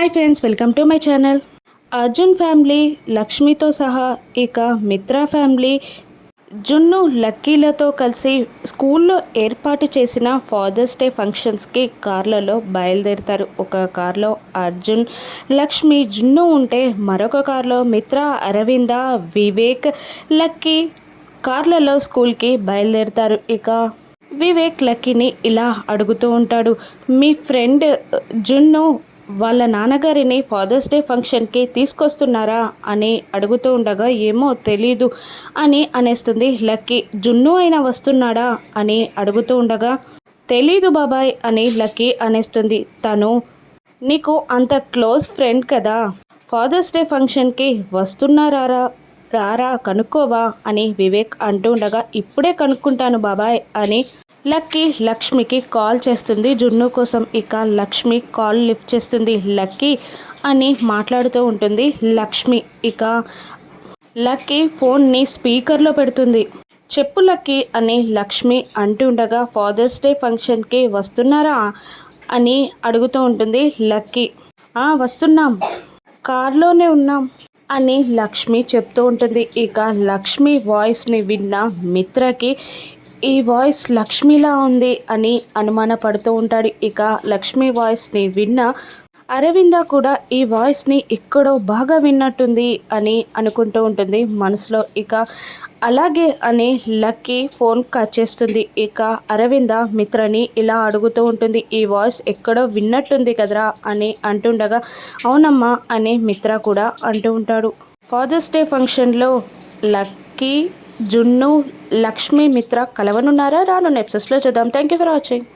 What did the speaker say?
Hi friends, welcome to my channel. Arjun family లక్ష్మితో సహా ఇక మిత్రా ఫ్యామిలీ జున్ను లక్కీలతో కలిసి స్కూల్లో ఏర్పాటు చేసిన ఫాదర్స్ డే ఫంక్షన్స్కి కార్లలో బయలుదేరుతారు. ఒక కార్లో అర్జున్, లక్ష్మి, జున్ను ఉంటే మరొక కార్లో మిత్రా, అరవింద, వివేక్, లక్కీ కార్లలో స్కూల్కి బయలుదేరుతారు. ఇక వివేక్ లక్కీని ఇలా అడుగుతూ ఉంటాడు, మీ ఫ్రెండ్ జున్ను వాళ్ళ నాన్నగారిని ఫాదర్స్ డే ఫంక్షన్కి తీసుకొస్తున్నారా అని అడుగుతూ ఉండగా, ఏమో తెలీదు అని అనేస్తుంది లక్కీ. జున్ను అయినా వస్తున్నాడా అని అడుగుతూ ఉండగా, తెలీదు బాబాయ్ అని లక్కీ అనేస్తుంది. తను నీకు అంత క్లోజ్ ఫ్రెండ్ కదా, ఫాదర్స్ డే ఫంక్షన్కి వస్తున్నారా రారా కనుక్కోవా అని వివేక్ అంటూ ఉండగా, ఇప్పుడే కనుక్కుంటాను బాబాయ్ అని లక్కీ లక్ష్మికి కాల్ చేస్తుంది జున్ను కోసం. ఇక లక్ష్మి కాల్ లిఫ్ట్ చేస్తుంది. లక్కీ అని మాట్లాడుతూ ఉంటుంది లక్ష్మి. ఇక లక్కీ ఫోన్ని స్పీకర్లో పెడుతుంది. చెప్పు లక్కీ అని లక్ష్మి అంటూ ఉండగా, ఫాదర్స్ డే ఫంక్షన్కి వస్తున్నారా అని అడుగుతూ ఉంటుంది లక్కీ. వస్తున్నాం, కార్లోనే ఉన్నాం అని లక్ష్మి చెప్తూ ఉంటుంది. ఇక లక్ష్మి వాయిస్ని విన్న మిత్రకి ఈ వాయిస్ లక్ష్మిలా ఉంది అని అనుమానపడుతూ ఉంటాడు. ఇక లక్ష్మి వాయిస్ని విన్న అరవింద కూడా ఈ వాయిస్ని ఎక్కడో బాగా విన్నట్టుంది అని అనుకుంటూ ఉంటుంది మనసులో. ఇక అలాగే అని లక్కీ ఫోన్ కట్ చేస్తుంది. ఇక అరవింద మిత్రని ఇలా అడుగుతూ ఉంటుంది, ఈ వాయిస్ ఎక్కడో విన్నట్టుంది కదరా అని అంటుండగా, అవునమ్మా అని మిత్ర కూడా అంటూ ఉంటాడు. ఫాదర్స్ డే ఫంక్షన్లో లక్కీ, జున్ను, లక్ష్మి, మిత్ర కలవనున్నారా? రానున్న ఎపిసోడ్స్లో చూద్దాం. Thank you for watching.